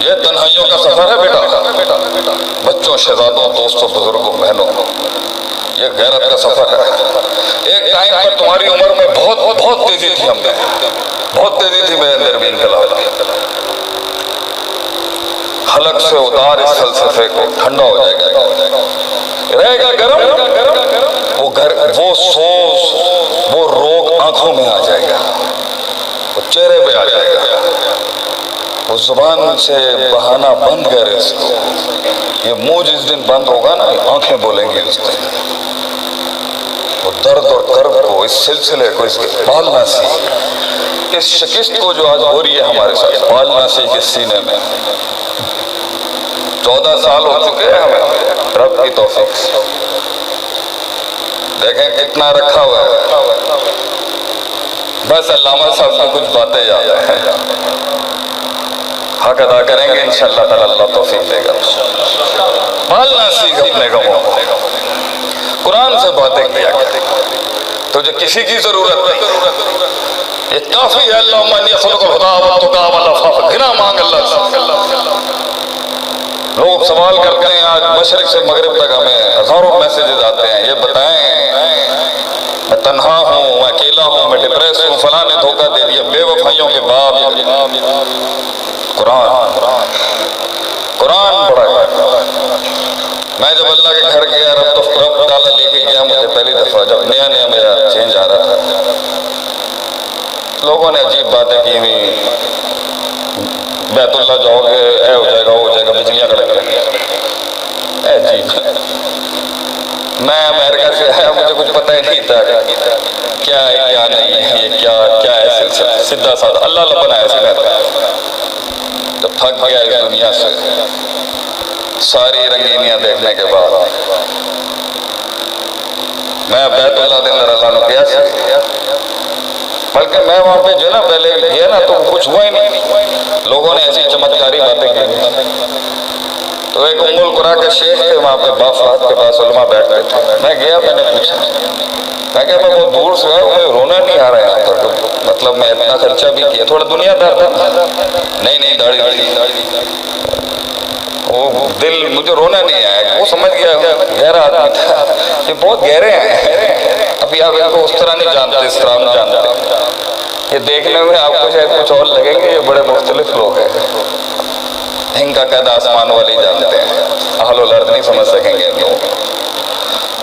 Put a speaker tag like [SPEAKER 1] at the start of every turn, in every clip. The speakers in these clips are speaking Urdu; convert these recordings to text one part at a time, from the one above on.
[SPEAKER 1] یہ تنہائیوں کا سفر ہے بیٹا، بچوں، شہزادوں، دوستوں، بزرگوں، بہنوں، یہ غیرت کا سفر ہے۔ ایک ٹائم پر تمہاری عمر میں بہت تیزی تھی، ہم میں بہت تیزی تھی، میرے اندر بھی انقلاب تھی۔ حلق سے اتار اس فلسفے کو، ٹھنڈا ہو جائے گا، رہے گا گرم، وہ سوز، وہ روگ آنکھوں میں آ جائے گا، وہ چہرے پہ آ جائے گا، وہ زبان سے بہانا بند کر اس کو، یہ منہ جس دن بند ہوگا نا، آنکھیں بولیں گی اس دن، وہ درد اور کرب کو، اس سلسلے کو، اس کے پالنا سیکھ، اس شکست کو جو آج ہو رہی ہے ہمارے ساتھ، پالنا سیکھ اس سینے میں۔ 14 سال ہو چکے ہیں ہمیں، رب کی توفیق سے، دیکھیں کتنا رکھا ہوا ہے۔ بس علامہ صاحب کی کچھ باتیں یاد ہیں، حق ادا کریں گے انشاءاللہ تعالی، اللہ توفیق دے گا۔ پالنا سیکھ اپنے غموں، قرآن سے باتیں کیا کریں، تجھے کسی کی ضرورت نہیں، یہ کافی ہے۔ اللہم انی اسألک الہدی والتقی والعفاف، گھنا مانگ اللہ سے۔ لوگ سوال کرتے ہیں، آج مشرق سے مغرب تک ہمیں ہزاروں میسیجز آتے ہیں، یہ بتائیں میں تنہا ہوں، میں اکیلا ہوں، میں ڈپریس ہوں، فلاں نے دھوکہ دے دیا، بے وفائیوں کے باپ۔ قرآن پڑھا ہے۔ میں جب اللہ کے گھر گیا، رب تعالیٰ لے کے گیا مجھے پہلی دفعہ، جب نیا میرا چینج آ رہا تھا، لوگوں نے عجیب باتیں کی ہوئی، بیت اللہ جاؤ گے اے ہو جائے گا، وہ ہو جائے گا، بجلیاں کڑک اے عجیب۔ میں امریکہ سے آیا، مجھے کچھ پتہ ہی نہیں تھا کیا ہے کیا نہیں ہے، یہ کیا ہے سلسلہ، سیدھا سادہ اللہ اللہ بنایا سی میں۔ جب تھک گیا اس دنیا سے، ساری رنگینیاں دیکھنے کے بعد، میں بیت اللہ دے اندر اللہ نے کیا سی، بلکہ میں وہاں پہ جو ہے نا پہلے گیا نا تو کچھ ہوا ہی نہیں، لوگوں نے ایسی چمتکاری باتیں کی۔ تو ایک ام القریٰ کے شیخ تھے وہاں پہ، بافات کے پاس علماء بیٹھتے تھے، میں گیا، میں نے پوچھا، میں کہا میں بہت دور سے آیا، مجھے رونا نہیں آ رہا ہے یہاں پر، مطلب میں اتنا خرچہ بھی کیا، تھوڑا دنیا دار تھا، نہیں داڑھی تھی، وہ دل مجھے رونا نہیں آیا، وہ سمجھ گیا گہرا آدمی تھا، یہ بہت گہرے ہیں، ابھی آپ ان کو اس طرح نہیں جانتے، اس طرح نہیں جانتے، یہ دیکھنے میں آپ کو شاید کچھ اور لگیں گے، یہ بڑے مختلف لوگ ہیں، ان کا قد آسمان والی جانتے ہیں، اہل الارض نہیں سمجھ سکیں گے ان لوگوں کو۔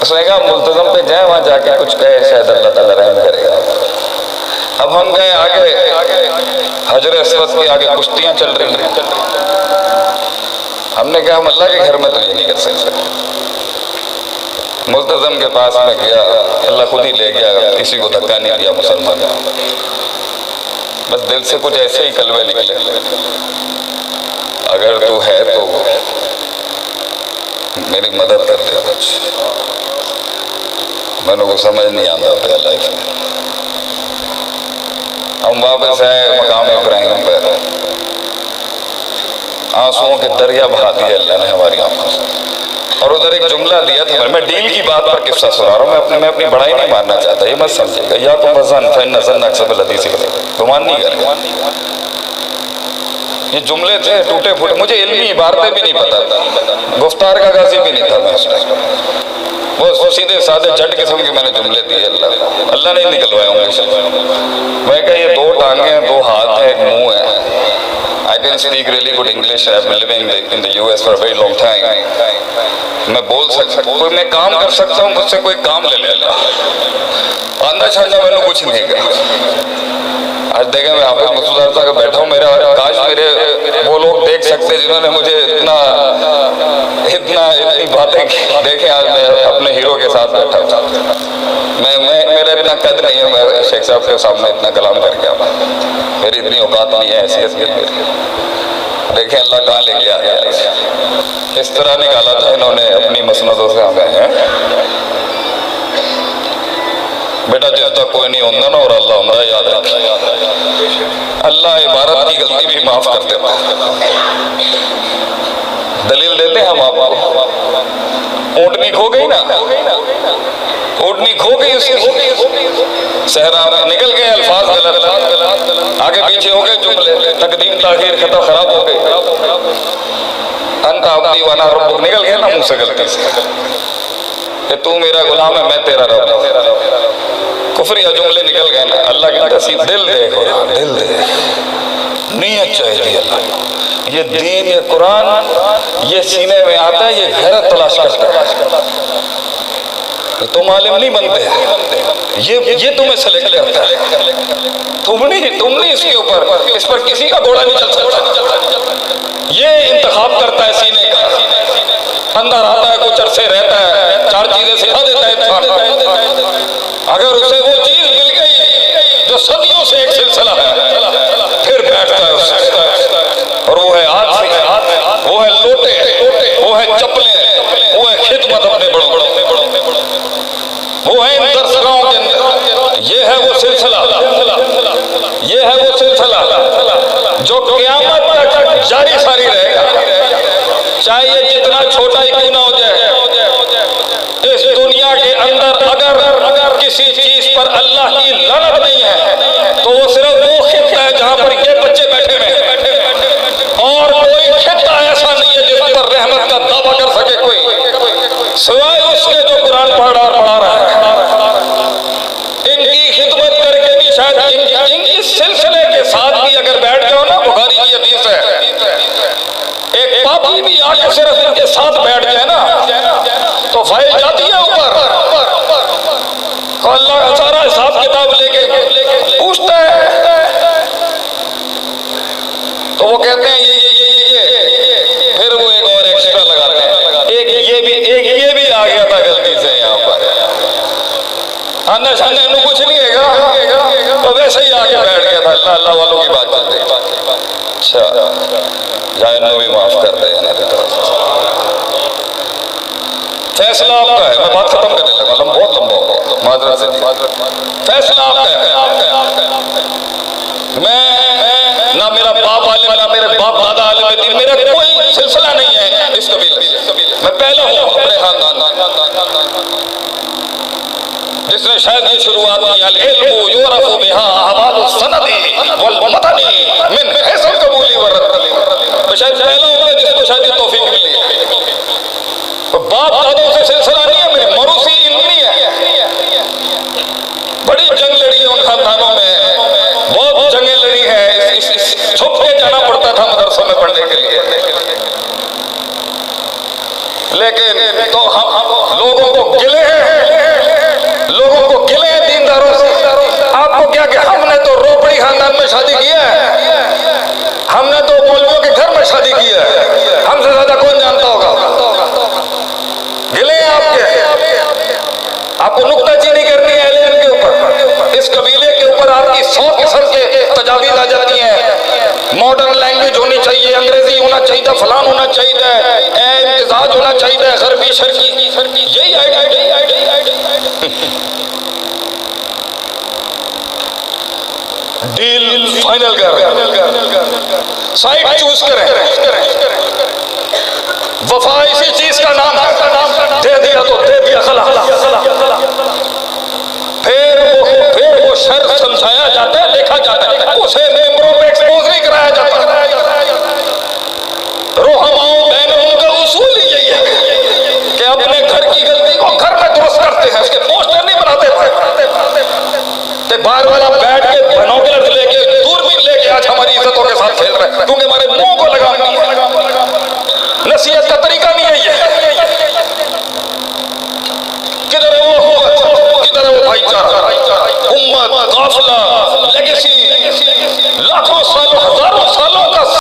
[SPEAKER 1] اس نے کہا ملتزم پہ جائیں، وہاں جا کے کچھ کہے، شاید اللہ تعالیٰ رحم کرے گا۔ اب ہم گئے آگے، حجر اسود کے آگے کشتیاں چل رہی ہیں، ہم نے کہا ہم اللہ کے گھر میں تو یہ نہیں کر سکتے۔ ملتزم کے پاس میں گیا، اللہ خود ہی لے گیا، کسی کو دھکا نہیں دیا، مسلمان، بس دل سے کچھ ایسے ہی کلمے نکلے، اگر تو ہے تو میری مدد کر دے کچھ، میں نے کو سمجھ نہیں آتا پہ لائف میں۔ ہم واپس آئے مقام ابراہیم پہ، آنسوؤں کے دریا بہا دیے اللہ نے ہماری آنکھوں سے، اور ادھر ایک جملہ دیا تھا، میں ڈیل کی بات پر قصہ سنا رہا ہوں، میں اپنی بڑائی نہیں ماننا چاہتا، یہ مت سمجھے گا، یا تم وزن فین نظن اکسب الحدیث، گمان نہیں کرے، یہ جملے تھے ٹوٹے پھوٹے، مجھے علمی عبارتیں بھی نہیں پتا تھا، گفتار کا غازی بھی نہیں تھا میں اس میں، وہ سیدھے سادھے جھٹ قسم کے میں نے جملے دیے، اللہ نے نکلوائے ہوں گے۔ میں کہا یہ 2 ٹانگیں ہیں، 2 ہاتھ ہیں، ایک منہ ہے، I can speak really good English, I have been living in the US for a very long time، میں بول سکتا ہوں، کوئی میں کام کر سکتا ہوں، مجھ سے کوئی کام لے لے اللہ، آندھا چھانڈا میں نے کچھ نہیں کہا۔ آج دیکھیں میں حافظ مسعود صاحب کا بیٹھا ہوں، میرا کاش میرے وہ لوگ دیکھ سکتے جنہوں نے مجھے اتنی باتیں کی، دیکھیں آج میں اپنے ہیرو کے ساتھ بیٹھا ہوں، میرا اتنا قد نہیں ہے، میں شیخ صاحب کے سامنے اتنا کلام کر گیا، میری اتنی اوقات نہیں ہے، حیثیت نہیں میری، دیکھیں اللہ کہاں لے کے آیا، اس طرح نکالا تھا انہوں نے اپنی مسندوں سے ہمیں ہیں۔ بیٹا جس تک کوئی نہیں ہوندہ نا اور اللہ ہوندہ، یاد رکھیں اللہ عبارت کی غلطی بھی معاف کر دیتا ہے۔ دلیل دیتے ہیں ہم آپ کو، اونٹنی کھو گئی نا، اونٹنی کھو گئی اس کی، صحرا میں نکل گئے الفاظ غلط، آگے پیچھے ہو گئے جملے، تقدیم تاخیر خطا خراب ہو گئی، انت عبدی وانا ربک نکل گیا نا منہ سے غلطی سے کہ تو میرا غلام ہے میں تیرا رب ہوں، کفریہ جملے نکل گئے نا۔ اللہ کہتا ہے دل دے قرآن، دل دے، نیت چاہیے اللہ، یہ دین یہ قرآن یہ سینے میں آتا ہے، یہ غیرت تلاش کرتا ہے، تم عالم نہیں بنتے، یہ تمہیں سلیکٹ کرتا ہے، تم نہیں اس کے اوپر، اس پر کسی کا گھوڑا نہیں چل سکتا، یہ انتخاب کرتا ہے سینے کا، اندر آتا ہے کچھ عرصے رہتا ہے، چار چیزیں سکھا دیتا ہے انسان، اگر اسے وہ چیز مل گئی جو صدیوں سے ایک سلسلہ ہے پھر بیٹھتا ہے اس سے، اور وہ ہے آج، وہ ہے لوٹے، وہ ہے چپلیں، وہ ہے خدمت اپنے بڑوں، وہ ہے ان درسگاہوں کے اندر، یہ ہے وہ سلسلہ، یہ ہے وہ سلسلہ جو قیامت تک جاری ساری رہے گا، چاہے یہ جتنا چھوٹا ہی کیوں نہ ہو جائے۔ اس دنیا کے اندر اگر کسی چیز پر اللہ کی لعنت نہیں ہے تو وہ صرف وہ خطہ ہے جہاں پر یہ بچے بیٹھے ہیں، اور کوئی خطہ ایسا نہیں ہے جس پر رحمت کا دعویٰ کر سکے کوئی، سوائے اس کے جو قرآن پڑھا رہا ہے۔ ان کی خدمت کر کے بھی شاید ان اس سلسلے کے ساتھ بھی اگر بیٹھ جاؤ نا، بخاری کی حدیث ہے، ایک پاپی بھی آ کے صرف ان کے ساتھ بیٹھ جائے نا تو فائل جاتی ہے اوپر، تو اللہ سارا حساب کتاب لے کے پوچھتا ہے، تو وہ کہتے ہیں یہ پھر وہ ایک اور ایکسٹرا لگاتے ہیں، ایک یہ بھی آ گیا تھا غلطی سے یہاں پر، آنا شانے انہوں کچھ نہیں ہے گا، تو ویسے ہی آگے بیٹھ گیا تھا، اللہ والوں کی بات چل رہی۔ اچھا جائے انہوں بھی معاف کر دے، فیصلہ آپ کا ہے، میں بات ختم کرنے لگا، بہت لمبا ہو گیا، معذرت سے فیصلہ آپ کا ہے، میں نہ میرا باپ عالم نہ میرے باپ دادا عالم دین، میرا کوئی سلسلہ نہیں ہے اس قبیلے سے، میں پہلا ہوں اپنے خاندان جس نے شاید یہ شروعات کی، العلم یعرف بہا احوال السند والمتن من حیث القبول والرد، میں شاید پہلا ہوں گا جس کو شاید یہ توفیق ملی ہے، باپ دادوں سے سلسلہ نہیں ہے، میرے موروثی علم نہیں ہے، بڑی جنگ لڑی ہے ان خاندانوں میں، بہت جنگیں لڑی ہے، چھپ کے جانا پڑتا تھا مدرسوں میں پڑھنے کے لیے، لیکن تو ہم لوگوں کو گلے ہیں، لوگوں کو گلے ہیں دینداروں سے، آپ کو کیا کہ ہم نے تو روپڑی خاندان میں شادی کیا ہے، ہم نے تو مولویوں کے گھر میں شادی کیا ہے، ہم سے زیادہ کون جانتا ہوگا، گلے ہیں آپ کے، آپ کو نکتہ چینی کرنی ہے اہل کے اوپر، اس قبیلے کے اوپر آپ کی 100 قسم کے تجاویز آ جاتی ہیں، ماڈرن لینگویج ہونی چاہیے، انگریزی ہونا چاہیے، فلان ہونا چاہیے، امتزاج ہونا چاہیے، غربی شرقی، یہی ڈیل فائنل کر، سائٹ چوز کریں، وفا اسی چیز کا نام ہے، دے دیا تو دے دیا خلاص، پھر وہ شر سمجھایا جاتا ہے، لکھا جاتا ہے، اسے ممبروں میں ایکسپوز نہیں کرایا جاتا، رحماؤں بینہم کا اصول ہی یہی ہے کہ اپنے گھر کی غلطی کو گھر میں درست کرتے ہیں، اس کے پوسٹر نہیں بناتے تھے، باہر والا بیٹھ کے بینوکلرز لے کے دوربین لے کے آج ہماری عزتوں کے ساتھ کھیل رہے ہیں، کیونکہ ہمارے منہ کو لگانی ہے، نصیحت کا طریقہ نہیں ہے یہ، کدھر ہے وہ بھائی چارہ، امت، قافلہ، لیگیسی،